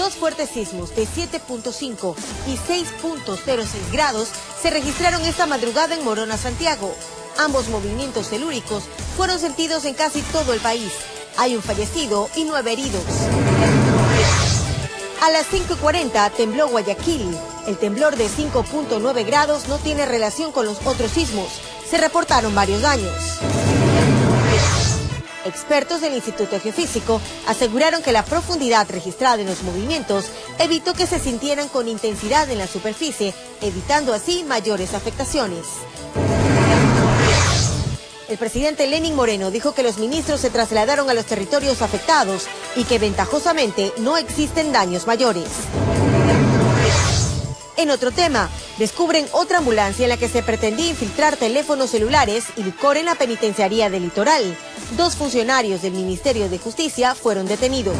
Dos fuertes sismos de 7.5 y 6.06 grados se registraron esta madrugada en Morona, Santiago. Ambos movimientos telúricos fueron sentidos en casi todo el país. Hay un fallecido y 9 heridos. A las 5:40 tembló Guayaquil. El temblor de 5.9 grados no tiene relación con los otros sismos. Se reportaron varios daños. Expertos del Instituto Geofísico aseguraron que la profundidad registrada en los movimientos evitó que se sintieran con intensidad en la superficie, evitando así mayores afectaciones. El presidente Lenín Moreno dijo que los ministros se trasladaron a los territorios afectados y que ventajosamente no existen daños mayores. En otro tema, descubren otra ambulancia en la que se pretendía infiltrar teléfonos celulares y licor en la penitenciaría del Litoral. 2 funcionarios del Ministerio de Justicia fueron detenidos.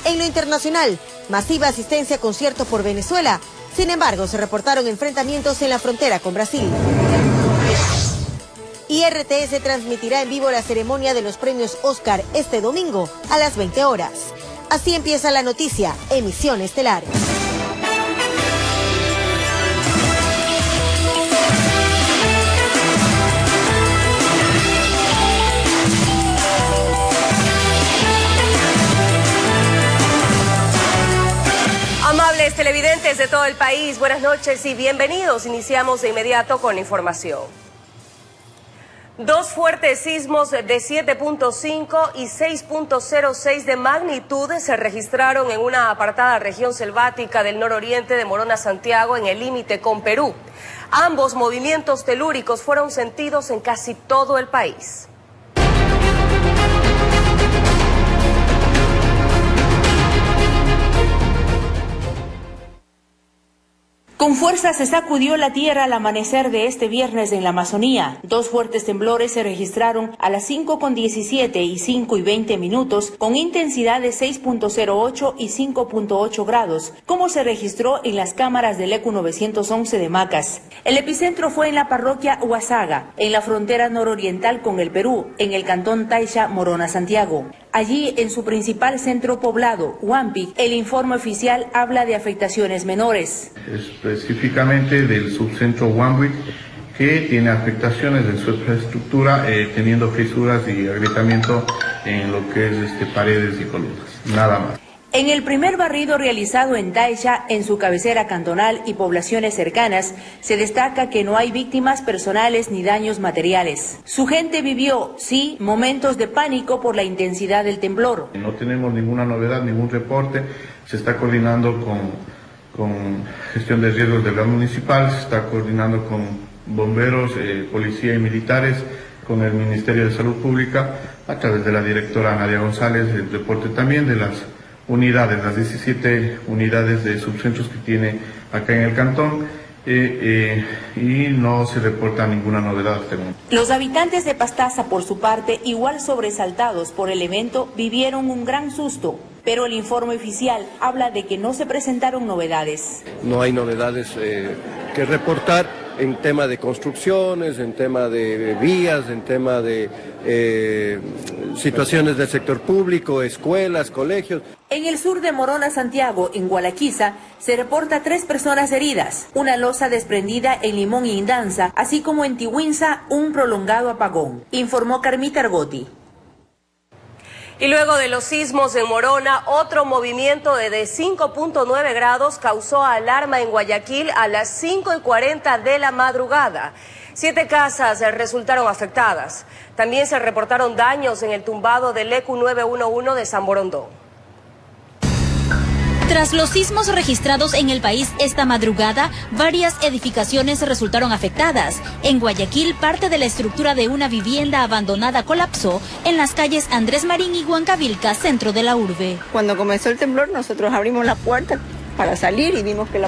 En lo internacional, masiva asistencia a concierto por Venezuela. Sin embargo, se reportaron enfrentamientos en la frontera con Brasil. Y RTS transmitirá en vivo la ceremonia de los premios Oscar este domingo a las 20 horas. Así empieza la noticia, emisión estelar. Amables televidentes de todo el país, buenas noches y bienvenidos. Iniciamos de inmediato con la información. 2 fuertes sismos de 7.5 y 6.06 de magnitud se registraron en una apartada región selvática del nororiente de Morona, Santiago, en el límite con Perú. Ambos movimientos telúricos fueron sentidos en casi todo el país. Con fuerza se sacudió la tierra al amanecer de este viernes en la Amazonía. 2 fuertes temblores se registraron a las 5:17 y 5:20 minutos con intensidad de 6.08 y 5.8 grados, como se registró en las cámaras del ECU 911 de Macas. El epicentro fue en la parroquia Huasaga, en la frontera nororiental con el Perú, en el cantón Taisha, Morona, Santiago. Allí, en su principal centro poblado, Huampic, el informe oficial habla de afectaciones menores. Específicamente del subcentro Huampic, que tiene afectaciones en su infraestructura, teniendo fisuras y agrietamiento en lo que es paredes y columnas, nada más. En el primer barrido realizado en Taisha, en su cabecera cantonal y poblaciones cercanas, se destaca que no hay víctimas personales ni daños materiales. Su gente vivió, sí, momentos de pánico por la intensidad del temblor. No tenemos ninguna novedad, ningún reporte. Se está coordinando con gestión de riesgos de la municipal, se está coordinando con bomberos, policía y militares, con el Ministerio de Salud Pública, a través de la directora Nadia González, el reporte también de las unidades, las 17 unidades de subcentros que tiene acá en el cantón, y no se reporta ninguna novedad hasta el momento. Los habitantes de Pastaza, por su parte, igual sobresaltados por el evento, vivieron un gran susto, pero el informe oficial habla de que no se presentaron novedades. No hay novedades que reportar en tema de construcciones, en tema de vías, en tema de situaciones del sector público, escuelas, colegios. En el sur de Morona, Santiago, en Gualaquiza, se reporta 3 personas heridas, una losa desprendida en Limón y Indanza, así como en Tihuinza, un prolongado apagón, informó Carmita Argotti. Y luego de los sismos en Morona, otro movimiento de 5.9 grados causó alarma en Guayaquil a las 5:40 de la madrugada. 7 casas resultaron afectadas. También se reportaron daños en el tumbado del ECU 911 de San Borondón. Tras los sismos registrados en el país esta madrugada, varias edificaciones resultaron afectadas. En Guayaquil, parte de la estructura de una vivienda abandonada colapsó en las calles Andrés Marín y Huancavilca, centro de la urbe. Cuando comenzó el temblor, nosotros abrimos la puerta para salir y vimos que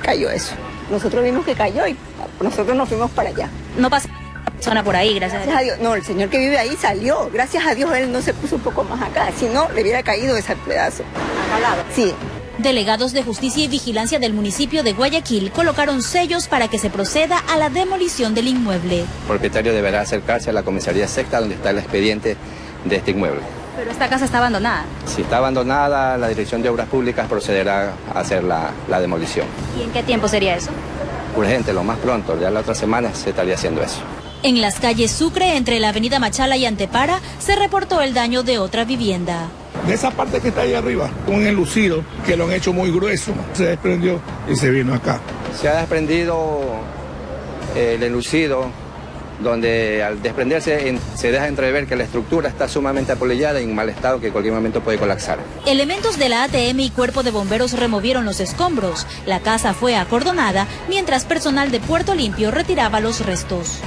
cayó eso. Nosotros vimos que cayó y nosotros nos fuimos para allá. No pasa persona por ahí, gracias a Dios. No, el señor que vive ahí salió. Gracias a Dios él no se puso un poco más acá. Si no, le hubiera caído ese pedazo. Acá al lado. Sí. Delegados de Justicia y Vigilancia del municipio de Guayaquil colocaron sellos para que se proceda a la demolición del inmueble. El propietario deberá acercarse a la comisaría sexta donde está el expediente de este inmueble. Pero esta casa está abandonada. Si está abandonada, la Dirección de Obras Públicas procederá a hacer la demolición. ¿Y en qué tiempo sería eso? Urgente, lo más pronto, ya la otra semana se estaría haciendo eso. En las calles Sucre, entre la avenida Machala y Antepara, se reportó el daño de otra vivienda. De esa parte que está ahí arriba, un enlucido que lo han hecho muy grueso, se desprendió y se vino acá. Se ha desprendido el enlucido, donde al desprenderse se deja entrever que la estructura está sumamente apolillada y en mal estado que en cualquier momento puede colapsar. Elementos de la ATM y Cuerpo de Bomberos removieron los escombros. La casa fue acordonada, mientras personal de Puerto Limpio retiraba los restos.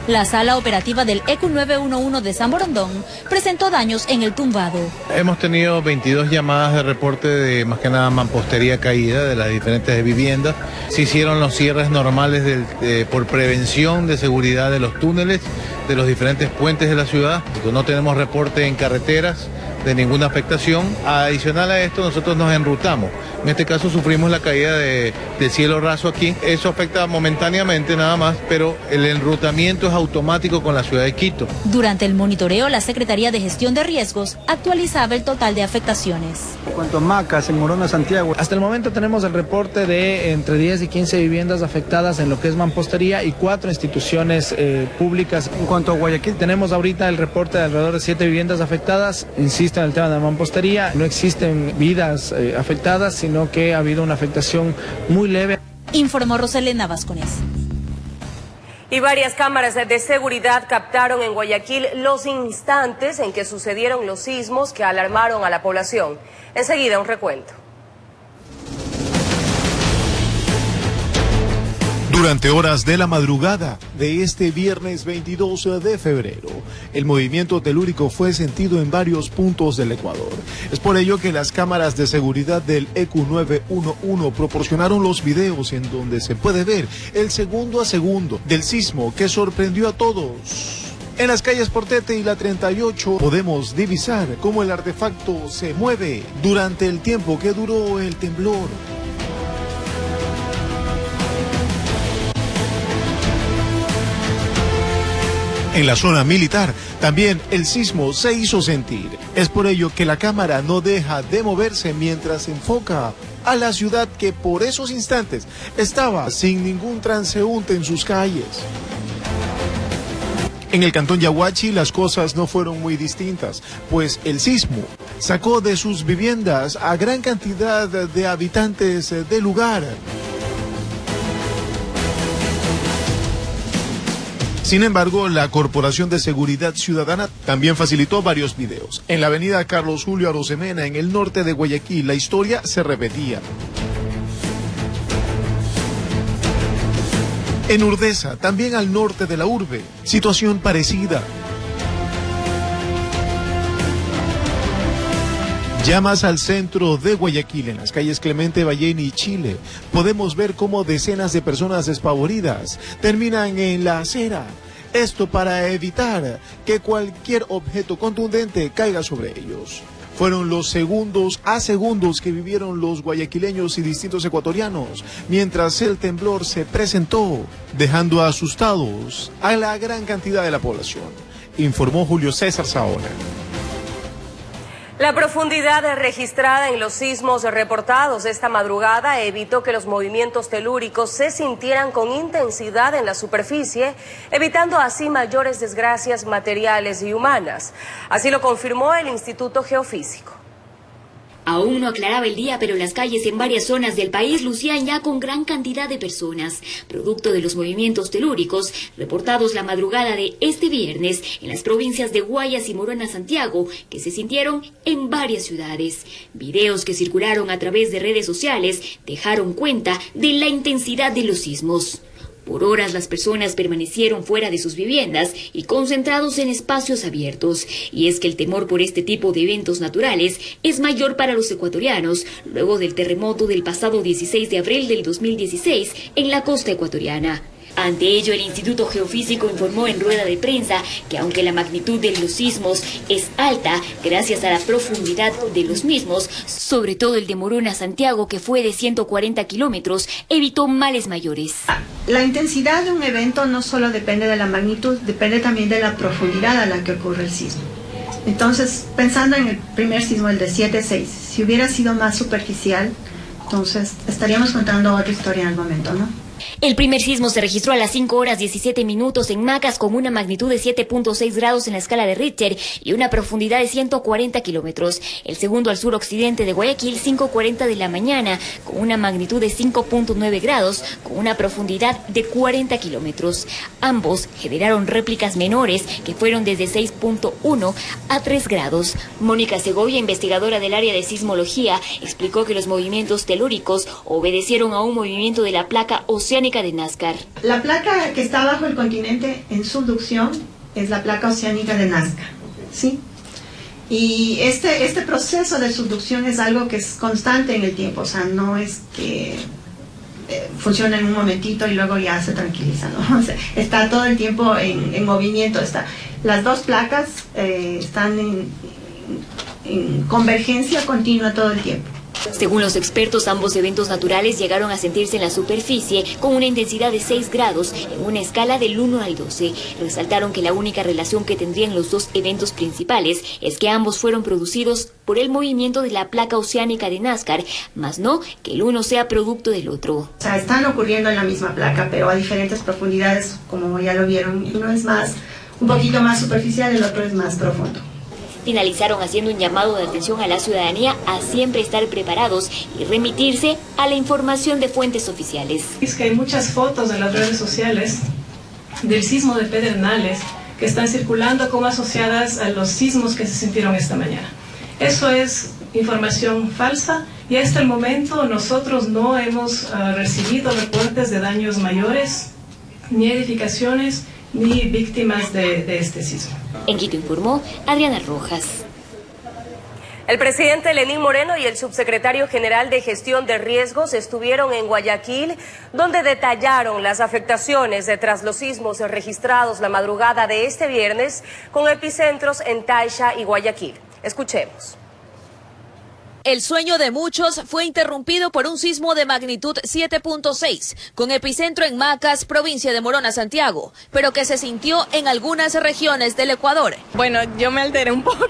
La sala operativa del ECU 911 de San Borondón presentó daños en el tumbado. Hemos tenido 22 llamadas de reporte de más que nada mampostería caída de las diferentes viviendas. Se hicieron los cierres normales por prevención de seguridad de los túneles, de los diferentes puentes de la ciudad. No tenemos reporte en carreteras de ninguna afectación. Adicional a esto, nosotros nos enrutamos. En este caso sufrimos la caída de cielo raso aquí. Eso afecta momentáneamente nada más, pero el enrutamiento es automático con la ciudad de Quito. Durante el monitoreo, la Secretaría de Gestión de Riesgos actualizaba el total de afectaciones. En cuanto a Macas, en Morona, Santiago, hasta el momento tenemos el reporte de entre 10 y 15 viviendas afectadas en lo que es mampostería y 4 instituciones públicas. En cuanto a Guayaquil, tenemos ahorita el reporte de alrededor de 7 viviendas afectadas. Insisto en el tema de mampostería, no existen vidas afectadas, sino que ha habido una afectación muy leve. Informó Roselena Vasconés. Y varias cámaras de seguridad captaron en Guayaquil los instantes en que sucedieron los sismos que alarmaron a la población. Enseguida un recuento. Durante horas de la madrugada de este viernes 22 de febrero, el movimiento telúrico fue sentido en varios puntos del Ecuador. Es por ello que las cámaras de seguridad del ECU 911 proporcionaron los videos en donde se puede ver el segundo a segundo del sismo que sorprendió a todos. En las calles Portete y la 38 podemos divisar cómo el artefacto se mueve durante el tiempo que duró el temblor. En la zona militar también el sismo se hizo sentir. Es por ello que la cámara no deja de moverse mientras enfoca a la ciudad que por esos instantes estaba sin ningún transeúnte en sus calles. En el cantón Yaguachi las cosas no fueron muy distintas, pues el sismo sacó de sus viviendas a gran cantidad de habitantes del lugar. Sin embargo, la Corporación de Seguridad Ciudadana también facilitó varios videos. En la avenida Carlos Julio Arosemena, en el norte de Guayaquil, la historia se repetía. En Urdesa, también al norte de la urbe, situación parecida. Ya más al centro de Guayaquil, en las calles Clemente Ballén y Chile, podemos ver cómo decenas de personas despavoridas terminan en la acera. Esto para evitar que cualquier objeto contundente caiga sobre ellos. Fueron los segundos a segundos que vivieron los guayaquileños y distintos ecuatorianos, mientras el temblor se presentó, dejando asustados a la gran cantidad de la población, informó Julio César Saona. La profundidad registrada en los sismos reportados esta madrugada evitó que los movimientos telúricos se sintieran con intensidad en la superficie, evitando así mayores desgracias materiales y humanas. Así lo confirmó el Instituto Geofísico. Aún no aclaraba el día, pero las calles en varias zonas del país lucían ya con gran cantidad de personas, producto de los movimientos telúricos reportados la madrugada de este viernes en las provincias de Guayas y Morona, Santiago, que se sintieron en varias ciudades. Videos que circularon a través de redes sociales dejaron cuenta de la intensidad de los sismos. Por horas las personas permanecieron fuera de sus viviendas y concentrados en espacios abiertos. Y es que el temor por este tipo de eventos naturales es mayor para los ecuatorianos, luego del terremoto del pasado 16 de abril del 2016 en la costa ecuatoriana. Ante ello, el Instituto Geofísico informó en rueda de prensa que aunque la magnitud de los sismos es alta, gracias a la profundidad de los mismos, sobre todo el de Morona, Santiago, que fue de 140 kilómetros, evitó males mayores. La intensidad de un evento no solo depende de la magnitud, depende también de la profundidad a la que ocurre el sismo. Entonces, pensando en el primer sismo, el de 7.6, si hubiera sido más superficial, entonces estaríamos contando otra historia en el momento, ¿no? El primer sismo se registró a las 5 horas 17 minutos en Macas con una magnitud de 7.6 grados en la escala de Richter y una profundidad de 140 kilómetros. El segundo al suroccidente de Guayaquil, 5:40 de la mañana, con una magnitud de 5.9 grados con una profundidad de 40 kilómetros. Ambos generaron réplicas menores que fueron desde 6.1 a 3 grados. Mónica Segovia, investigadora del área de sismología, explicó que los movimientos telúricos obedecieron a un movimiento de la placa oceánica de Nazca. La placa que está bajo el continente en subducción es la placa oceánica de Nazca, ¿sí? Y este proceso de subducción es algo que es constante en el tiempo, o sea, no es que funciona en un momentito y luego ya se tranquiliza, ¿no? O sea, está todo el tiempo en movimiento. Las dos placas están en convergencia continua todo el tiempo. Según los expertos, ambos eventos naturales llegaron a sentirse en la superficie con una intensidad de 6 grados en una escala del 1 al 12. Resaltaron que la única relación que tendrían los dos eventos principales es que ambos fueron producidos por el movimiento de la placa oceánica de Nazca, más no que el uno sea producto del otro. O sea, están ocurriendo en la misma placa, pero a diferentes profundidades, como ya lo vieron. Uno es un poquito más superficial, el otro es más profundo. Finalizaron haciendo un llamado de atención a la ciudadanía a siempre estar preparados y remitirse a la información de fuentes oficiales. Es que hay muchas fotos en las redes sociales del sismo de Pedernales que están circulando como asociadas a los sismos que se sintieron esta mañana. Eso es información falsa y hasta el momento nosotros no hemos recibido reportes de daños mayores, ni edificaciones, ni víctimas de este sismo. En Quito informó Adriana Rojas. El presidente Lenín Moreno y el subsecretario general de Gestión de Riesgos estuvieron en Guayaquil, donde detallaron las afectaciones tras los sismos registrados la madrugada de este viernes, con epicentros en Taixa y Guayaquil. Escuchemos. El sueño de muchos fue interrumpido por un sismo de magnitud 7.6, con epicentro en Macas, provincia de Morona, Santiago, pero que se sintió en algunas regiones del Ecuador. Bueno, yo me alteré un poco,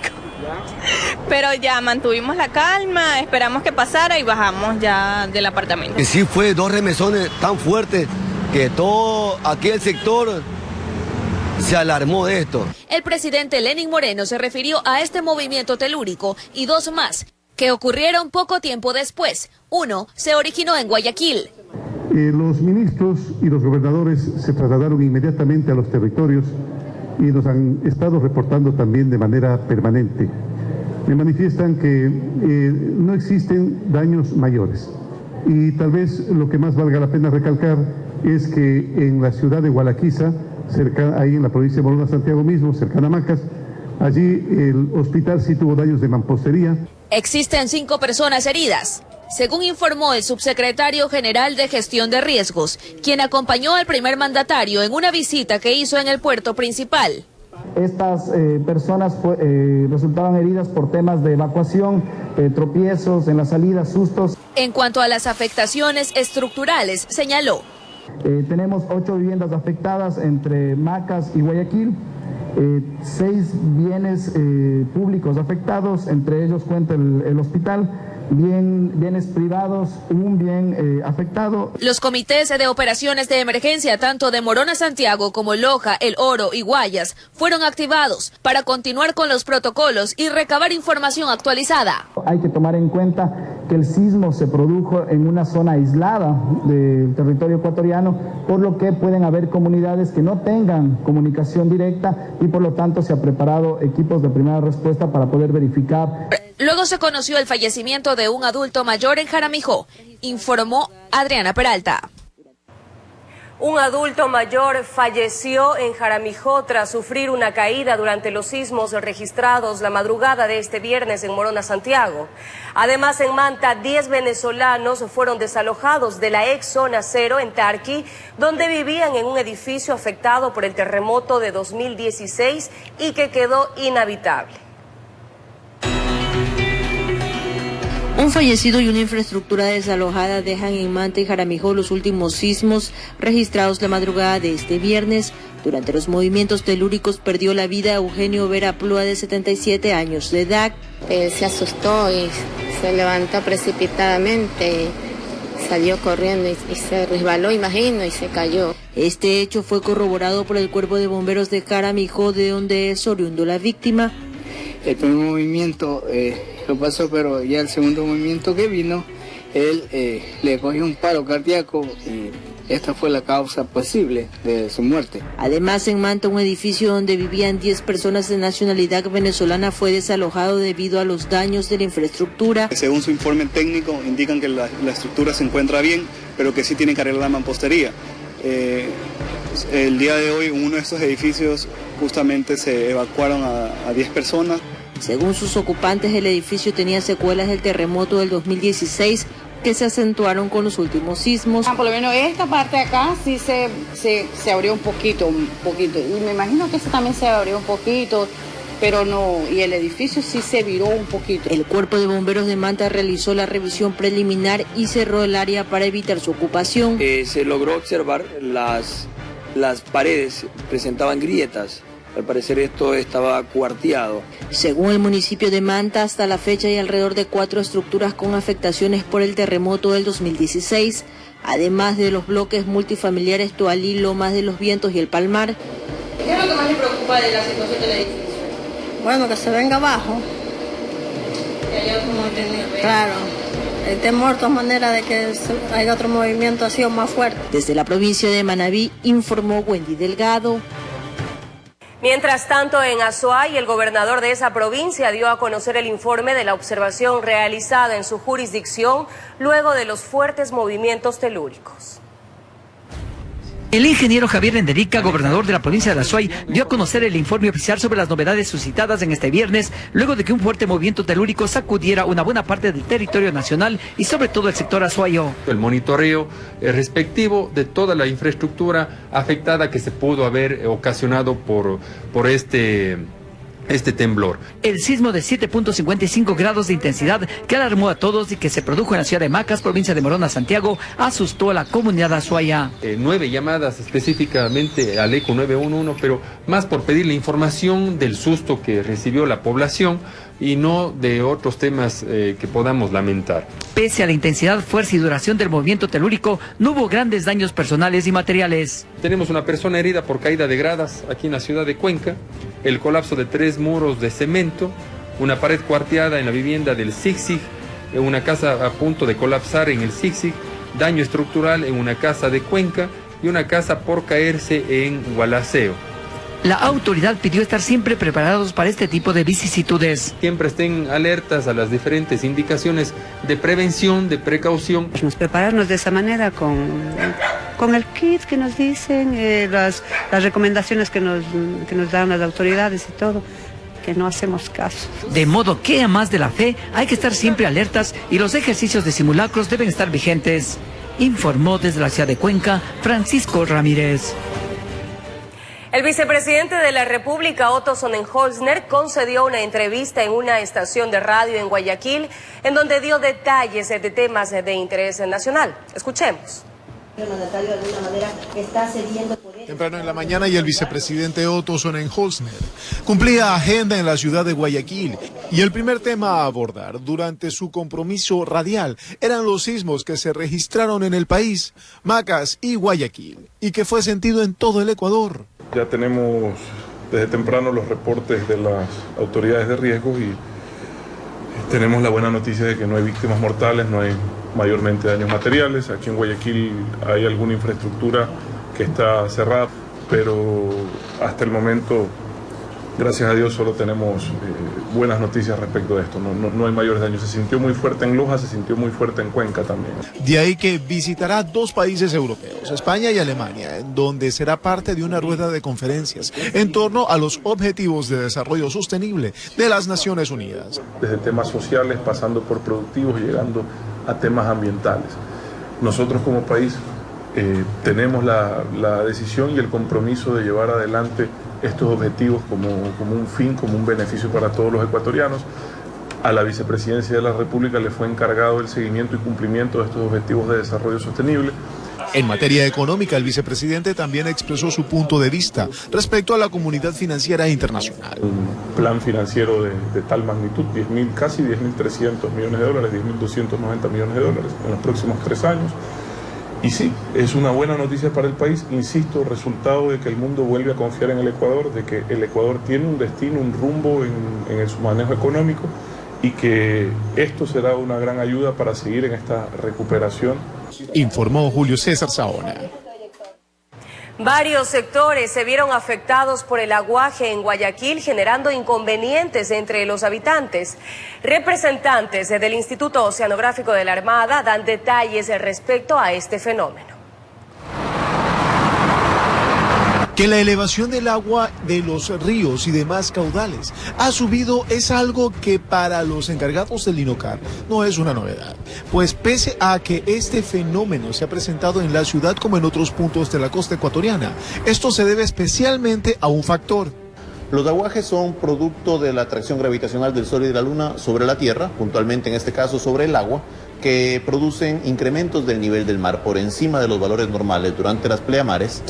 pero ya mantuvimos la calma, esperamos que pasara y bajamos ya del apartamento. Y sí fue 2 remesones tan fuertes que todo aquel sector se alarmó de esto. El presidente Lenín Moreno se refirió a este movimiento telúrico y 2 más, que ocurrieron poco tiempo después. Uno se originó en Guayaquil. Los ministros y los gobernadores se trasladaron inmediatamente a los territorios y nos han estado reportando también de manera permanente. Me manifiestan que no existen daños mayores. Y tal vez lo que más valga la pena recalcar es que en la ciudad de Gualaquiza, ahí en la provincia de Morona, Santiago mismo, cercana a Macas, allí el hospital sí tuvo daños de mampostería. Existen 5 personas heridas, según informó el subsecretario general de Gestión de Riesgos, quien acompañó al primer mandatario en una visita que hizo en el puerto principal. Estas personas resultaron heridas por temas de evacuación, tropiezos en la salida, sustos. En cuanto a las afectaciones estructurales, señaló. Tenemos 8 viviendas afectadas entre Macas y Guayaquil. 6 bienes públicos afectados, entre ellos cuenta el hospital, bienes privados, un bien afectado. Los comités de operaciones de emergencia, tanto de Morona Santiago como Loja, El Oro y Guayas, fueron activados para continuar con los protocolos y recabar información actualizada. Hay que tomar en cuenta que el sismo se produjo en una zona aislada del territorio ecuatoriano, por lo que pueden haber comunidades que no tengan comunicación directa y por lo tanto se ha preparado equipos de primera respuesta para poder verificar. Luego se conoció el fallecimiento de un adulto mayor en Jaramijó, informó Adriana Peralta. Un adulto mayor falleció en Jaramijó tras sufrir una caída durante los sismos registrados la madrugada de este viernes en Morona, Santiago. Además, en Manta, 10 venezolanos fueron desalojados de la ex zona cero en Tarqui, donde vivían en un edificio afectado por el terremoto de 2016 y que quedó inhabitable. Un fallecido y una infraestructura desalojada dejan en Manta y Jaramijó los últimos sismos registrados la madrugada de este viernes. Durante los movimientos telúricos perdió la vida Eugenio Vera Plúa, de 77 años de edad. Se asustó y se levantó precipitadamente, salió corriendo y se resbaló, imagino, y se cayó. Este hecho fue corroborado por el Cuerpo de Bomberos de Jaramijó, de donde es oriundo la víctima. El primer movimiento lo pasó, pero ya el segundo movimiento que vino, él le cogió un paro cardíaco y esta fue la causa posible de su muerte. Además, en Manta, un edificio donde vivían 10 personas de nacionalidad venezolana fue desalojado debido a los daños de la infraestructura. Según su informe técnico, indican que la estructura se encuentra bien, pero que sí tiene que arreglar la mampostería. El día de hoy, en uno de estos edificios, justamente se evacuaron a 10 personas. Según sus ocupantes, el edificio tenía secuelas del terremoto del 2016, que se acentuaron con los últimos sismos. Por lo menos esta parte de acá sí se abrió un poquito, y me imagino que ese también se abrió un poquito, pero no, y el edificio sí se viró un poquito. El Cuerpo de Bomberos de Manta realizó la revisión preliminar y cerró el área para evitar su ocupación. Se logró observar las paredes presentaban grietas. Al parecer esto estaba cuarteado. Según el municipio de Manta, hasta la fecha hay alrededor de 4 estructuras con afectaciones por el terremoto del 2016, además de los bloques multifamiliares Toalí, Lomas de los Vientos y El Palmar. ¿Qué es lo que más le preocupa de la situación del edificio? Bueno, que se venga abajo. Claro. El temor, de todas maneras, de que haya otro movimiento así o más fuerte. Desde la provincia de Manabí, informó Wendy Delgado. Mientras tanto, en Azuay, el gobernador de esa provincia dio a conocer el informe de la observación realizada en su jurisdicción luego de los fuertes movimientos telúricos. El ingeniero Javier Enderica, gobernador de la provincia de Azuay, dio a conocer el informe oficial sobre las novedades suscitadas en este viernes, luego de que un fuerte movimiento telúrico sacudiera una buena parte del territorio nacional y sobre todo el sector azuayo. El monitoreo respectivo de toda la infraestructura afectada que se pudo haber ocasionado por este temblor. El sismo de 7.55 grados de intensidad que alarmó a todos y que se produjo en la ciudad de Macas, provincia de Morona, Santiago, asustó a la comunidad azuaya. 9 llamadas específicamente al ECO 911, pero más por pedirle información del susto que recibió la población y no de otros temas que podamos lamentar. Pese a la intensidad, fuerza y duración del movimiento telúrico, no hubo grandes daños personales y materiales. Tenemos una persona herida por caída de gradas aquí en la ciudad de Cuenca, el colapso de 3 muros de cemento, una pared cuarteada en la vivienda del Zig-Zig, una casa a punto de colapsar en el Zig-Zig, daño estructural en una casa de Cuenca y una casa por caerse en Gualaceo. La autoridad pidió estar siempre preparados para este tipo de vicisitudes. Siempre estén alertas a las diferentes indicaciones de prevención, de precaución. Prepararnos de esa manera con el kit que nos dicen, las recomendaciones que nos dan las autoridades y todo, que no hacemos caso. De modo que, a más de la fe, hay que estar siempre alertas y los ejercicios de simulacros deben estar vigentes. Informó desde la ciudad de Cuenca, Francisco Ramírez. El vicepresidente de la República, Otto Sonnenholzner, concedió una entrevista en una estación de radio en Guayaquil, en donde dio detalles de temas de interés nacional. Escuchemos. El mandatario de alguna manera está cediendo por él. Temprano en la mañana y el vicepresidente Otto Sonnenholzner cumplía agenda en la ciudad de Guayaquil y el primer tema a abordar durante su compromiso radial eran los sismos que se registraron en el país, Macas y Guayaquil, y que fue sentido en todo el Ecuador. Ya tenemos desde temprano los reportes de las autoridades de riesgo y tenemos la buena noticia de que no hay víctimas mortales, no hay mayormente daños materiales. Aquí en Guayaquil hay alguna infraestructura que está cerrada, pero hasta el momento, gracias a Dios, solo tenemos buenas noticias respecto de esto. No hay mayores daños. Se sintió muy fuerte en Loja, se sintió muy fuerte en Cuenca también. De ahí que visitará 2 países europeos, España y Alemania, en donde será parte de una rueda de conferencias en torno a los objetivos de desarrollo sostenible de las Naciones Unidas. Desde temas sociales, pasando por productivos, llegando a temas ambientales. Nosotros como país tenemos la decisión y el compromiso de llevar adelante estos objetivos como un fin, como un beneficio para todos los ecuatorianos. A la Vicepresidencia de la República le fue encargado el seguimiento y cumplimiento de estos objetivos de desarrollo sostenible. En materia económica, el vicepresidente también expresó su punto de vista respecto a la comunidad financiera internacional. Un plan financiero de tal magnitud, casi 10.300 millones de dólares, 10.290 millones de dólares en los próximos 3 años. Y sí, es una buena noticia para el país, insisto, resultado de que el mundo vuelve a confiar en el Ecuador, de que el Ecuador tiene un destino, un rumbo en su manejo económico y que esto será una gran ayuda para seguir en esta recuperación. Informó Julio César Saona. Varios sectores se vieron afectados por el aguaje en Guayaquil, generando inconvenientes entre los habitantes. Representantes del Instituto Oceanográfico de la Armada dan detalles respecto a este fenómeno. Que la elevación del agua de los ríos y demás caudales ha subido es algo que para los encargados del INOCAR no es una novedad, pues pese a que este fenómeno se ha presentado en la ciudad como en otros puntos de la costa ecuatoriana, esto se debe especialmente a un factor. Los aguajes son producto de la atracción gravitacional del Sol y de la Luna sobre la Tierra, puntualmente en este caso sobre el agua, que producen incrementos del nivel del mar por encima de los valores normales durante las pleamares.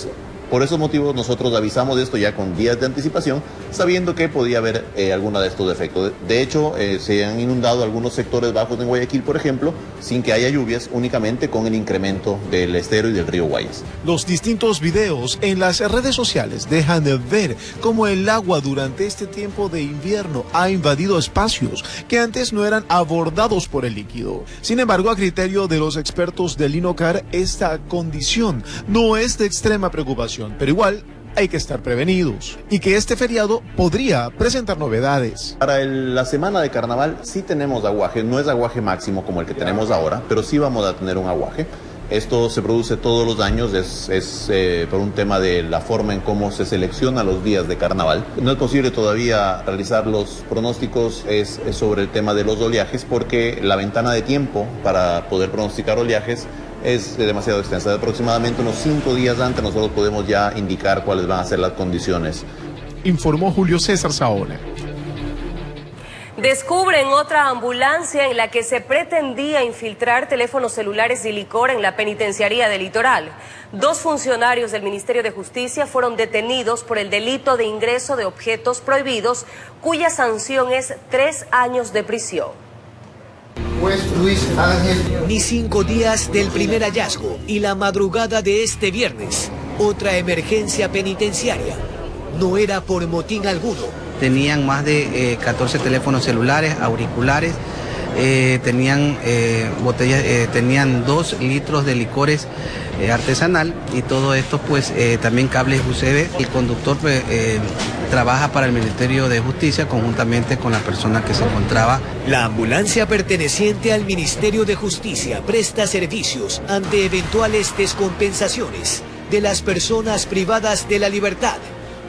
Por esos motivos nosotros avisamos de esto ya con días de anticipación, sabiendo que podía haber alguno de estos efectos. De hecho, se han inundado algunos sectores bajos en Guayaquil, por ejemplo, sin que haya lluvias, únicamente con el incremento del estero y del río Guayas. Los distintos videos en las redes sociales dejan de ver cómo el agua durante este tiempo de invierno ha invadido espacios que antes no eran abordados por el líquido. Sin embargo, a criterio de los expertos del INOCAR, esta condición no es de extrema preocupación, pero igual hay que estar prevenidos y que este feriado podría presentar novedades. Para la semana de carnaval sí tenemos aguaje, no es aguaje máximo como el que tenemos ahora, pero sí vamos a tener un aguaje. Esto se produce todos los años, es por un tema de la forma en cómo se selecciona los días de carnaval. No es posible todavía realizar los pronósticos sobre el tema de los oleajes, porque la ventana de tiempo para poder pronosticar oleajes es demasiado extensa. De aproximadamente unos 5 días antes nosotros podemos ya indicar cuáles van a ser las condiciones. Informó Julio César Saona. Descubren otra ambulancia en la que se pretendía infiltrar teléfonos celulares y licor en la penitenciaría del Litoral. 2 funcionarios del Ministerio de Justicia fueron detenidos por el delito de ingreso de objetos prohibidos, cuya sanción es 3 años de prisión. Juez Luis Ángel. Ni 5 días del primer hallazgo y la madrugada de este viernes, otra emergencia penitenciaria. No era por motín alguno. Tenían más de 14 teléfonos celulares, auriculares, tenían botellas, tenían 2 litros de licores artesanal y todo esto pues también cables USB. El conductor trabaja para el Ministerio de Justicia conjuntamente con la persona que se encontraba. La ambulancia perteneciente al Ministerio de Justicia presta servicios ante eventuales descompensaciones de las personas privadas de la libertad,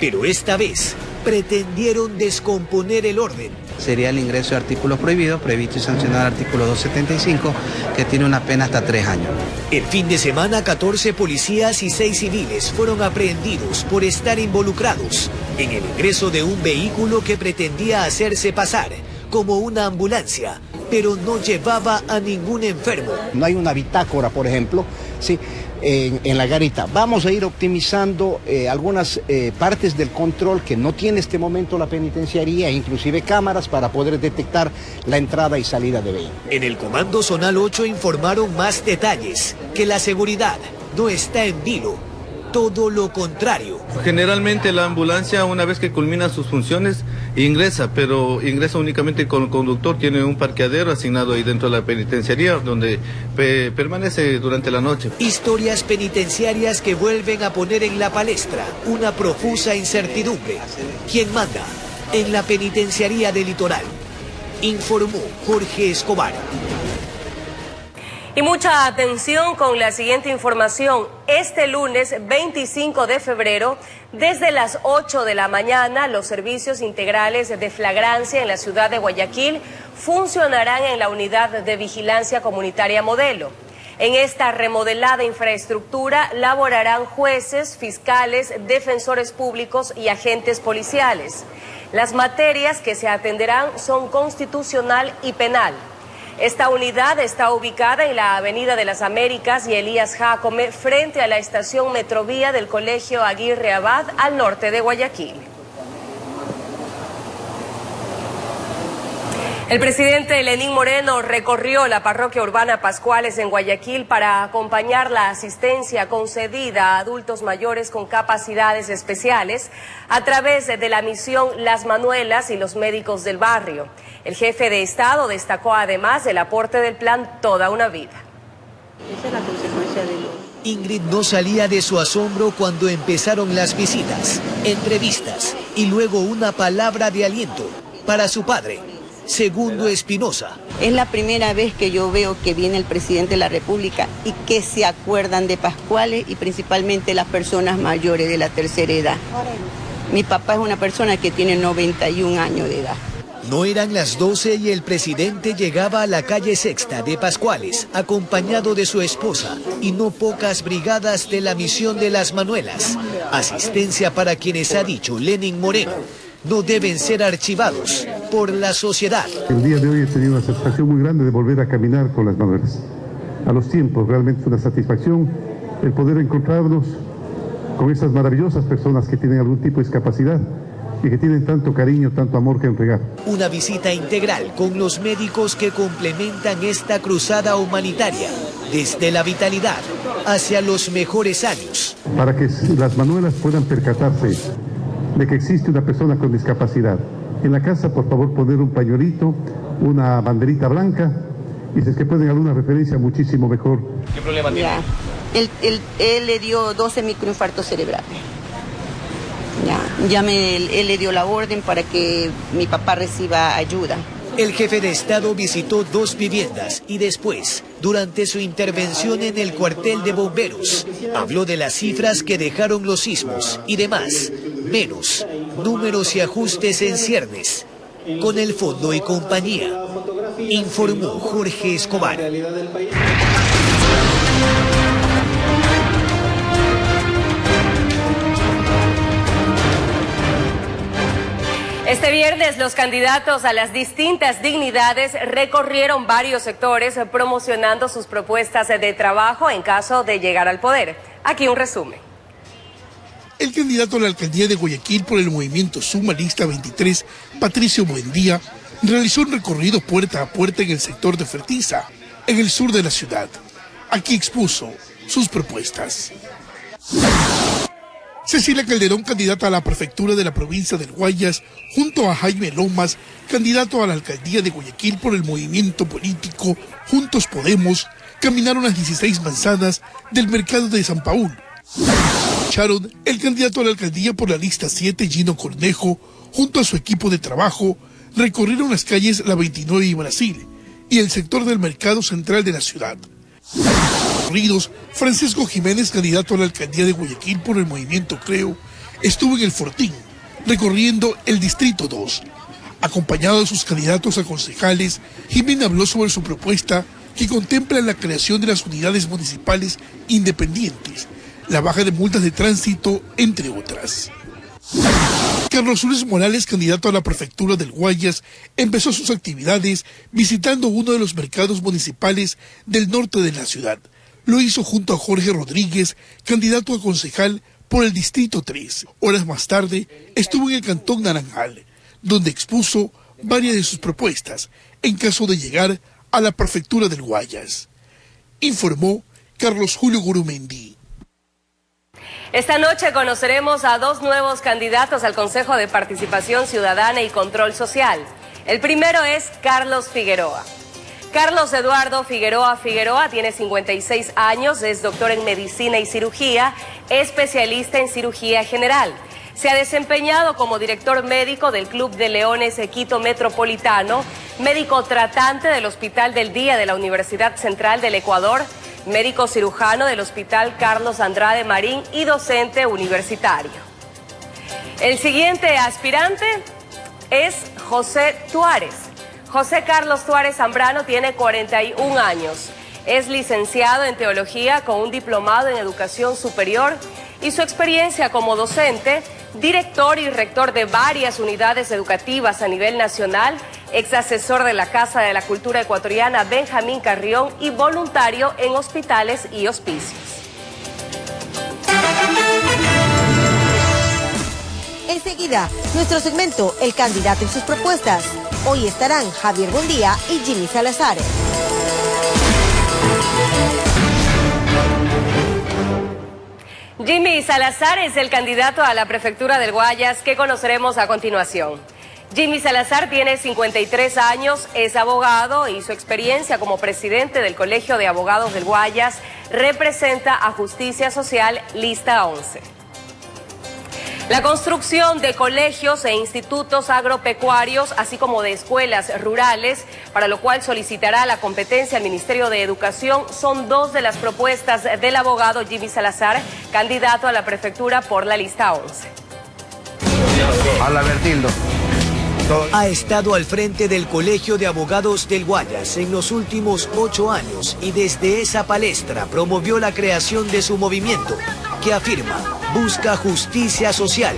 pero esta vez pretendieron descomponer el orden. Sería el ingreso de artículos prohibidos, previsto y sancionado el artículo 275, que tiene una pena hasta 3 años. El fin de semana, 14 policías y 6 civiles fueron aprehendidos por estar involucrados en el ingreso de un vehículo que pretendía hacerse pasar como una ambulancia, pero no llevaba a ningún enfermo. No hay una bitácora, por ejemplo, ¿sí?, en la garita. Vamos a ir optimizando algunas partes del control que no tiene este momento la penitenciaría, inclusive cámaras para poder detectar la entrada y salida de vehículos. En el Comando Zonal 8 informaron más detalles, que la seguridad no está en vilo, todo lo contrario. Generalmente la ambulancia, una vez que culmina sus funciones, ingresa, pero ingresa únicamente con el conductor. Tiene un parqueadero asignado ahí dentro de la penitenciaría, donde permanece durante la noche. Historias penitenciarias que vuelven a poner en la palestra una profusa incertidumbre. ¿Quién manda en la penitenciaría del Litoral? Informó Jorge Escobar. Y mucha atención con la siguiente información. Este lunes 25 de febrero, desde las 8 de la mañana, los servicios integrales de flagrancia en la ciudad de Guayaquil funcionarán en la unidad de vigilancia comunitaria Modelo. En esta remodelada infraestructura laborarán jueces, fiscales, defensores públicos y agentes policiales. Las materias que se atenderán son constitucional y penal. Esta unidad está ubicada en la Avenida de las Américas y Elías Jácome, frente a la estación Metrovía del Colegio Aguirre Abad, al norte de Guayaquil. El presidente Lenín Moreno recorrió la parroquia urbana Pascuales en Guayaquil para acompañar la asistencia concedida a adultos mayores con capacidades especiales a través de la misión Las Manuelas y los médicos del barrio. El jefe de Estado destacó además el aporte del plan Toda una Vida. Esa es la consecuencia de lo... Ingrid no salía de su asombro cuando empezaron las visitas, entrevistas y luego una palabra de aliento para su padre, Segundo Espinosa. Es la primera vez que yo veo que viene el presidente de la República y que se acuerdan de Pascuales y principalmente las personas mayores de la tercera edad. Mi papá es una persona que tiene 91 años de edad. No eran las 12 y el presidente llegaba a la calle Sexta de Pascuales, acompañado de su esposa y no pocas brigadas de la misión de Las Manuelas. Asistencia para quienes ha dicho Lenín Moreno no deben ser archivados por la sociedad. El día de hoy he tenido una satisfacción muy grande de volver a caminar con Las Manuelas. A los tiempos, realmente fue una satisfacción el poder encontrarnos con esas maravillosas personas que tienen algún tipo de discapacidad y que tienen tanto cariño, tanto amor que entregar. Una visita integral con los médicos que complementan esta cruzada humanitaria, desde la vitalidad hacia los mejores años. Para que Las Manuelas puedan percatarse de que existe una persona con discapacidad. En la casa, por favor, poner un pañuelito, una banderita blanca, y si es que pueden alguna referencia, muchísimo mejor. ¿Qué problema tiene? Él le dio 12 microinfartos cerebrales. Él le dio la orden para que mi papá reciba ayuda. El jefe de Estado visitó 2 viviendas y después, durante su intervención en el cuartel de bomberos, habló de las cifras que dejaron los sismos y demás, menos números y ajustes en ciernes, con el Fondo y Compañía, informó Jorge Escobar. Este viernes los candidatos a las distintas dignidades recorrieron varios sectores promocionando sus propuestas de trabajo en caso de llegar al poder. Aquí un resumen. El candidato a la alcaldía de Guayaquil por el movimiento Suma Lista 23, Patricio Buendía, realizó un recorrido puerta a puerta en el sector de Fertiza, en el sur de la ciudad. Aquí expuso sus propuestas. Cecilia Calderón, candidata a la prefectura de la provincia del Guayas, junto a Jaime Lomas, candidato a la alcaldía de Guayaquil por el movimiento político Juntos Podemos, caminaron las 16 manzanas del mercado de San Paul. Sharon, el candidato a la alcaldía por la lista 7, Gino Cornejo, junto a su equipo de trabajo, recorrieron las calles La 29 y Brasil y el sector del mercado central de la ciudad. Francisco Jiménez, candidato a la alcaldía de Guayaquil por el movimiento Creo, estuvo en el Fortín, recorriendo el Distrito 2. Acompañado de sus candidatos a concejales, Jiménez habló sobre su propuesta que contempla la creación de las unidades municipales independientes, la baja de multas de tránsito, entre otras. Carlos Luis Morales, candidato a la prefectura del Guayas, empezó sus actividades visitando uno de los mercados municipales del norte de la ciudad. Lo hizo junto a Jorge Rodríguez, candidato a concejal por el Distrito 3. Horas más tarde, estuvo en el Cantón Naranjal, donde expuso varias de sus propuestas en caso de llegar a la prefectura del Guayas. Informó Carlos Julio Gurumendi. Esta noche conoceremos a 2 nuevos candidatos al Consejo de Participación Ciudadana y Control Social. El primero es Carlos Figueroa. Carlos Eduardo Figueroa tiene 56 años, es doctor en medicina y cirugía, especialista en cirugía general. Se ha desempeñado como director médico del Club de Leones Quito Metropolitano, médico tratante del Hospital del Día de la Universidad Central del Ecuador, médico cirujano del Hospital Carlos Andrade Marín y docente universitario. El siguiente aspirante es José Tuárez. José Carlos Tuárez Zambrano tiene 41 años. Es licenciado en teología con un diplomado en educación superior y su experiencia como docente director y rector de varias unidades educativas a nivel nacional, ex asesor de la Casa de la Cultura Ecuatoriana Benjamín Carrión y voluntario en hospitales y hospicios. Enseguida, nuestro segmento El Candidato y sus propuestas. Hoy estarán Javier Buendía y Jimmy Salazar. Jimmy Salazar es el candidato a la prefectura del Guayas que conoceremos a continuación. Jimmy Salazar tiene 53 años, es abogado y su experiencia como presidente del Colegio de Abogados del Guayas representa a Justicia Social Lista 11. La construcción de colegios e institutos agropecuarios, así como de escuelas rurales, para lo cual solicitará la competencia al Ministerio de Educación, son dos de las propuestas del abogado Jimmy Salazar, candidato a la prefectura por la Lista 11. Hola, Bertildo. Ha estado al frente del Colegio de Abogados del Guayas en los últimos 8 años y desde esa palestra promovió la creación de su movimiento, que afirma busca justicia social.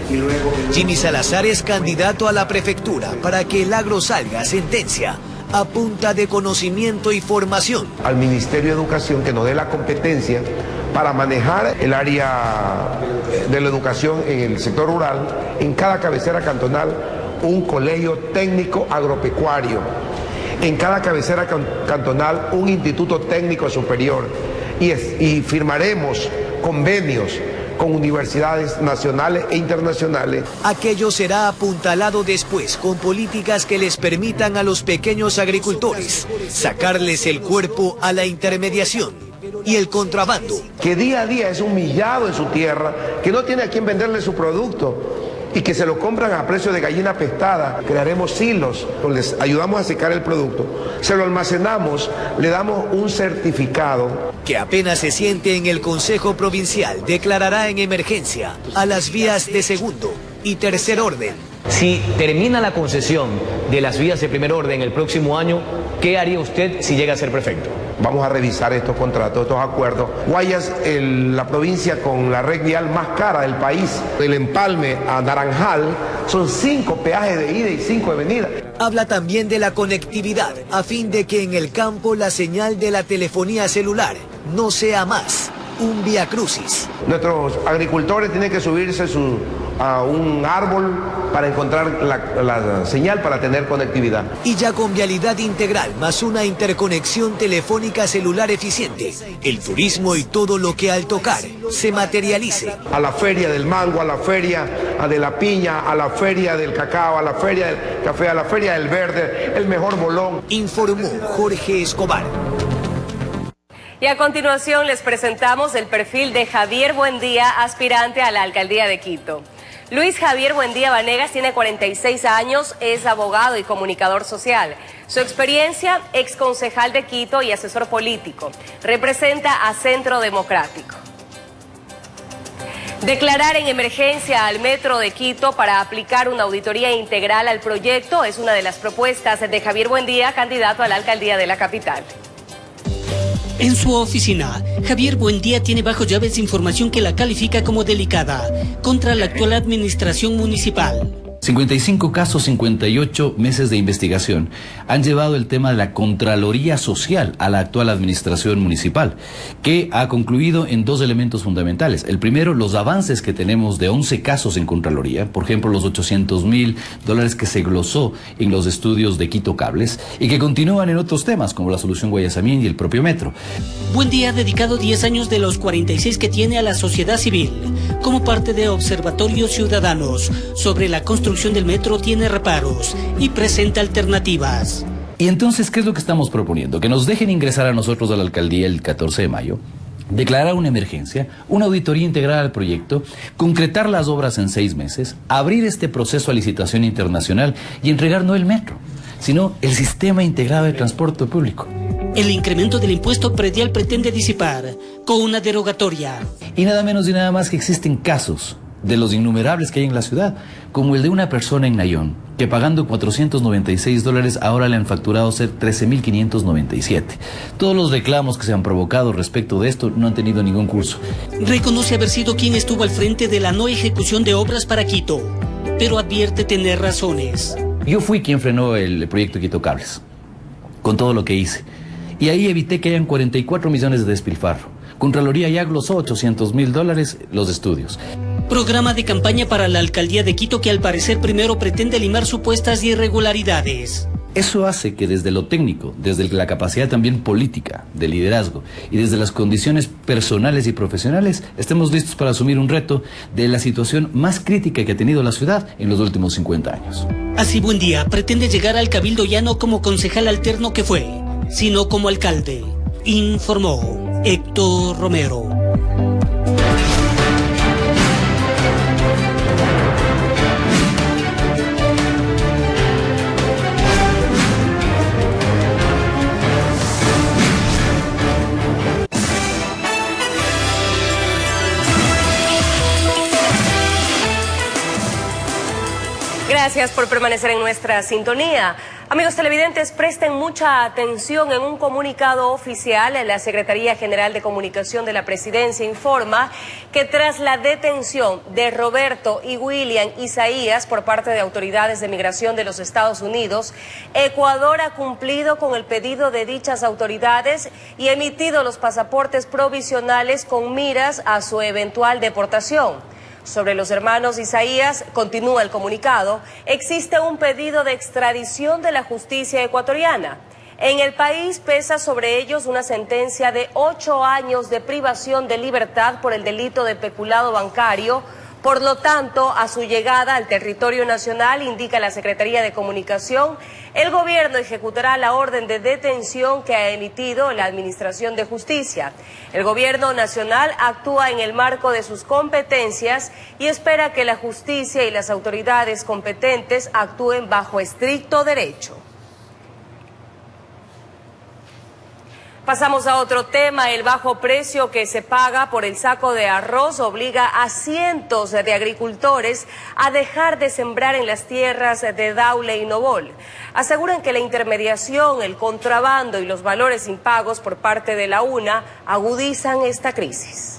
Jimmy Salazar es candidato a la prefectura para que el agro salga sentencia a punta de conocimiento y formación. Al Ministerio de Educación que nos dé la competencia para manejar el área de la educación en el sector rural, en cada cabecera cantonal un colegio técnico agropecuario, en cada cabecera cantonal un instituto técnico superior y firmaremos convenios con universidades nacionales e internacionales. Aquello será apuntalado después con políticas que les permitan a los pequeños agricultores sacarles el cuerpo a la intermediación y el contrabando. Que día a día es humillado en su tierra, que no tiene a quién venderle su producto y que se lo compran a precio de gallina pestada. Crearemos silos, les ayudamos a secar el producto, se lo almacenamos, le damos un certificado. Que apenas se siente en el Consejo Provincial, declarará en emergencia a las vías de segundo y tercer orden. Si termina la concesión de las vías de primer orden el próximo año, ¿qué haría usted si llega a ser prefecto? Vamos a revisar estos contratos, estos acuerdos. Guayas, la provincia con la red vial más cara del país. Del Empalme a Naranjal son 5 peajes de ida y 5 de venida. Habla también de la conectividad, a fin de que en el campo la señal de la telefonía celular no sea más un viacrucis. Nuestros agricultores tienen que subirse a un árbol para encontrar la señal para tener conectividad. Y ya con vialidad integral más una interconexión telefónica celular eficiente, el turismo y todo lo que al tocar se materialice. A la feria del mango, a la feria de la piña, a la feria del cacao, a la feria del café, a la feria del verde, el mejor bolón. Informó Jorge Escobar. Y a continuación les presentamos el perfil de Javier Buendía, aspirante a la alcaldía de Quito. Luis Javier Buendía Vanegas tiene 46 años, es abogado y comunicador social. Su experiencia, exconcejal de Quito y asesor político. Representa a Centro Democrático. Declarar en emergencia al Metro de Quito para aplicar una auditoría integral al proyecto es una de las propuestas de Javier Buendía, candidato a la alcaldía de la capital. En su oficina, Javier Buendía tiene bajo llaves información que la califica como delicada contra la actual administración municipal. 55 casos, 58 meses de investigación han llevado el tema de la Contraloría Social a la actual administración municipal, que ha concluido en 2 elementos fundamentales. El primero, los avances que tenemos de 11 casos en Contraloría, por ejemplo, los $800,000 que se glosó en los estudios de Quito Cables y que continúan en otros temas como la solución Guayasamín y el propio metro. Buendía ha dedicado 10 años de los 46 que tiene a la sociedad civil, como parte de Observatorios Ciudadanos sobre la construcción del metro tiene reparos y presenta alternativas. Y entonces, ¿qué es lo que estamos proponiendo? Que nos dejen ingresar a nosotros a la alcaldía el 14 de mayo, declarar una emergencia, una auditoría integral al proyecto, concretar las obras en 6 meses, abrir este proceso a licitación internacional y entregar no el metro, sino el sistema integrado de transporte público. El incremento del impuesto predial pretende disipar con una derogatoria. Y nada menos y nada más que existen casos de los innumerables que hay en la ciudad, como el de una persona en Nayón, que pagando $496 ahora le han facturado ser 13.597. Todos los reclamos que se han provocado respecto de esto no han tenido ningún curso. Reconoce haber sido quien estuvo al frente de la no ejecución de obras para Quito, pero advierte tener razones. Yo fui quien frenó el proyecto Quito Cables, con todo lo que hice. Y ahí evité que hayan 44 millones de despilfarro. Contraloría ya glosó $800.000 los estudios. Programa de campaña para la alcaldía de Quito que al parecer primero pretende limar supuestas irregularidades. Eso hace que desde lo técnico, desde la capacidad también política, de liderazgo y desde las condiciones personales y profesionales, estemos listos para asumir un reto de la situación más crítica que ha tenido la ciudad en los últimos 50 años. Así Buendía pretende llegar al Cabildo ya no como concejal alterno que fue, sino como alcalde, informó Héctor Romero. Gracias por permanecer en nuestra sintonía. Amigos televidentes, presten mucha atención. En un comunicado oficial, la Secretaría General de Comunicación de la Presidencia informa que tras la detención de Roberto y William Isaías por parte de autoridades de migración de los Estados Unidos, Ecuador ha cumplido con el pedido de dichas autoridades y emitido los pasaportes provisionales con miras a su eventual deportación. Sobre los hermanos Isaías, continúa el comunicado, existe un pedido de extradición de la justicia ecuatoriana. En el país pesa sobre ellos una sentencia de 8 años de privación de libertad por el delito de peculado bancario. Por lo tanto, a su llegada al territorio nacional, indica la Secretaría de Comunicación, el gobierno ejecutará la orden de detención que ha emitido la Administración de Justicia. El gobierno nacional actúa en el marco de sus competencias y espera que la justicia y las autoridades competentes actúen bajo estricto derecho. Pasamos a otro tema. El bajo precio que se paga por el saco de arroz obliga a cientos de agricultores a dejar de sembrar en las tierras de Daule y Nobol. Aseguran que la intermediación, el contrabando y los valores impagos por parte de la UNA agudizan esta crisis.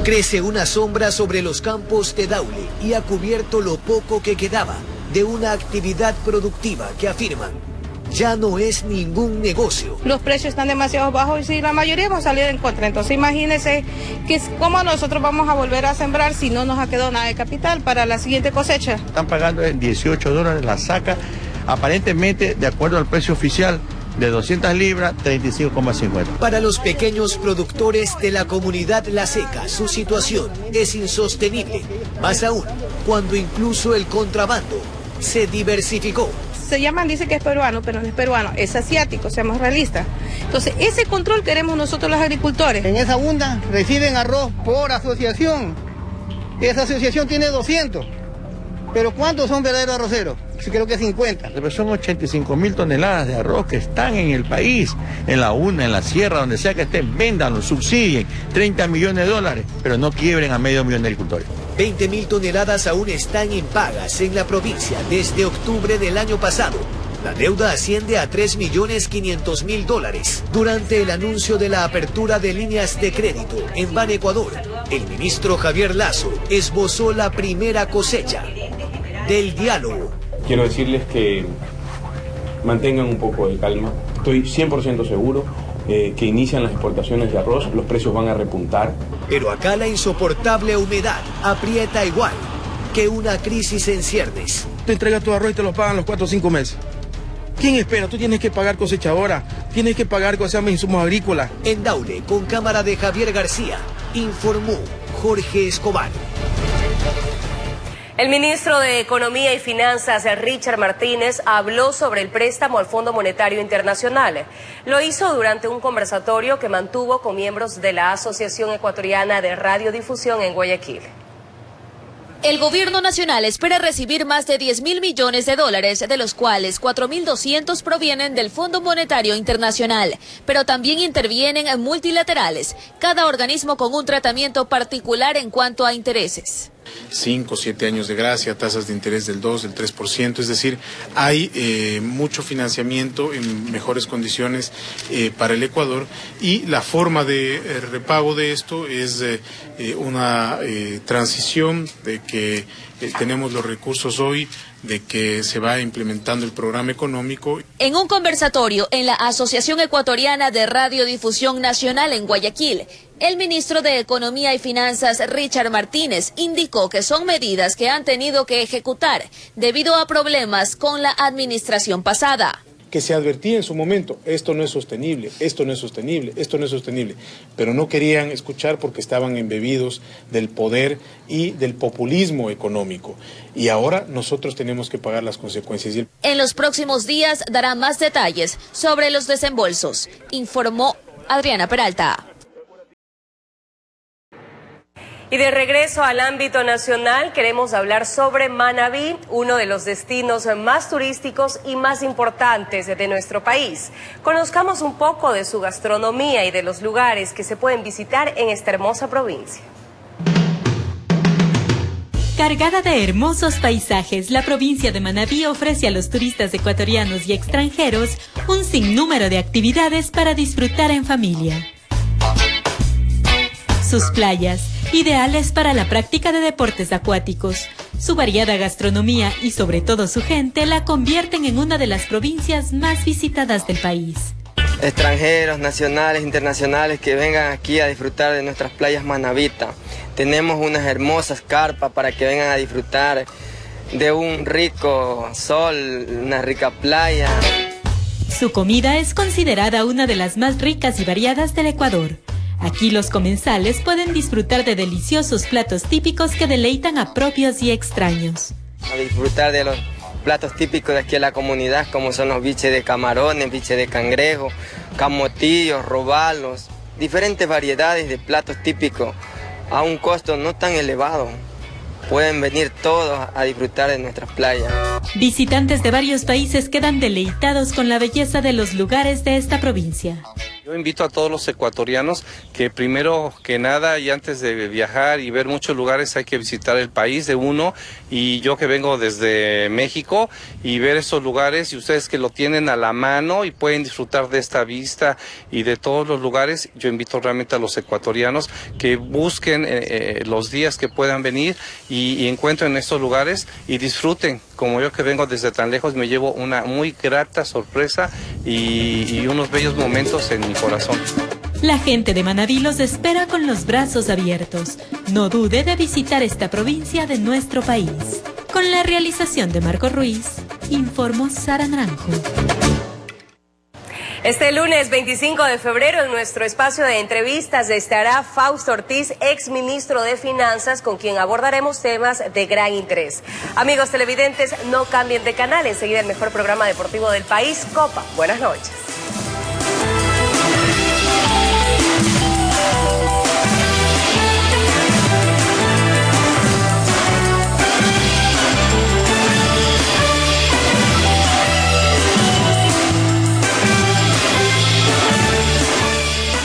Crece una sombra sobre los campos de Daule y ha cubierto lo poco que quedaba de una actividad productiva que afirman ya no es ningún negocio. Los precios están demasiado bajos y la mayoría hemos salido en contra. Entonces imagínense que cómo nosotros vamos a volver a sembrar si no nos ha quedado nada de capital para la siguiente cosecha. Están pagando en $18 la saca, aparentemente de acuerdo al precio oficial de 200 libras, 35,50. Para los pequeños productores de la comunidad La Seca, su situación es insostenible. Más aún, cuando incluso el contrabando se diversificó. Dice que es peruano, pero no es peruano, es asiático, seamos realistas. Entonces, ese control queremos nosotros los agricultores. En esa bunda reciben arroz por asociación. Esa asociación tiene 200. Pero ¿cuántos son verdaderos arroceros? Creo que 50. Pero son 85.000 toneladas de arroz que están en el país, en la UNA, en la sierra, donde sea que estén, véndanlo, subsidien, $30 millones, pero no quiebren a medio millón de agricultores. 20.000 toneladas aún están impagas en la provincia desde octubre del año pasado. La deuda asciende a $3.500.000. Durante el anuncio de la apertura de líneas de crédito en Ban Ecuador, el ministro Javier Lasso esbozó la primera cosecha del diálogo. Quiero decirles que mantengan un poco de calma. Estoy 100% seguro que inician las exportaciones de arroz, los precios van a repuntar. Pero acá la insoportable humedad aprieta igual que una crisis en ciernes. Te entregas tu arroz y te lo pagan los 4 o 5 meses. ¿Quién espera? Tú tienes que pagar cosechadora, tienes que pagar insumos agrícolas. En Daule, con cámara de Javier García, informó Jorge Escobar. El ministro de Economía y Finanzas, Richard Martínez, habló sobre el préstamo al Fondo Monetario Internacional. Lo hizo durante un conversatorio que mantuvo con miembros de la Asociación Ecuatoriana de Radiodifusión en Guayaquil. El gobierno nacional espera recibir más de 10.000 millones de dólares, de los cuales 4.200 provienen del Fondo Monetario Internacional, pero también intervienen multilaterales, cada organismo con un tratamiento particular en cuanto a intereses. 5 o 7 años de gracia, tasas de interés del 2, del 3%, es decir, hay mucho financiamiento en mejores condiciones para el Ecuador, y la forma de repago de esto es una transición de que tenemos los recursos hoy, de que se va implementando el programa económico. En un conversatorio en la Asociación Ecuatoriana de Radiodifusión Nacional en Guayaquil, el ministro de Economía y Finanzas, Richard Martínez, indicó que son medidas que han tenido que ejecutar debido a problemas con la administración pasada. Que se advertía en su momento, esto no es sostenible, esto no es sostenible, esto no es sostenible, pero no querían escuchar porque estaban embebidos del poder y del populismo económico. Y ahora nosotros tenemos que pagar las consecuencias. En los próximos días dará más detalles sobre los desembolsos, informó Adriana Peralta. Y de regreso al ámbito nacional, queremos hablar sobre Manabí, uno de los destinos más turísticos y más importantes de nuestro país. Conozcamos un poco de su gastronomía y de los lugares que se pueden visitar en esta hermosa provincia. Cargada de hermosos paisajes, la provincia de Manabí ofrece a los turistas ecuatorianos y extranjeros un sinnúmero de actividades para disfrutar en familia. Sus playas, ideales para la práctica de deportes acuáticos, su variada gastronomía y sobre todo su gente la convierten en una de las provincias más visitadas del país. Extranjeros, nacionales, internacionales que vengan aquí a disfrutar de nuestras playas manabitas. Tenemos unas hermosas carpas para que vengan a disfrutar de un rico sol, una rica playa. Su comida es considerada una de las más ricas y variadas del Ecuador. Aquí los comensales pueden disfrutar de deliciosos platos típicos que deleitan a propios y extraños. A disfrutar de los platos típicos de aquí en la comunidad, como son los biches de camarones, biches de cangrejo, camotillos, robalos, diferentes variedades de platos típicos a un costo no tan elevado. Pueden venir todos a disfrutar de nuestras playas. Visitantes de varios países quedan deleitados con la belleza de los lugares de esta provincia. Yo invito a todos los ecuatorianos que primero que nada y antes de viajar y ver muchos lugares hay que visitar el país de uno, y yo que vengo desde México y ver esos lugares, y ustedes que lo tienen a la mano y pueden disfrutar de esta vista y de todos los lugares, yo invito realmente a los ecuatorianos que busquen los días que puedan venir y encuentren estos lugares y disfruten. Como yo que vengo desde tan lejos me llevo una muy grata sorpresa y unos bellos momentos en mi corazón. La gente de Manabí los espera con los brazos abiertos. No dude de visitar esta provincia de nuestro país. Con la realización de Marco Ruiz, informó Sara Naranjo. Este lunes 25 de febrero en nuestro espacio de entrevistas estará Fausto Ortiz, ex ministro de Finanzas, con quien abordaremos temas de gran interés. Amigos televidentes, no cambien de canal, enseguida el mejor programa deportivo del país, Copa. Buenas noches.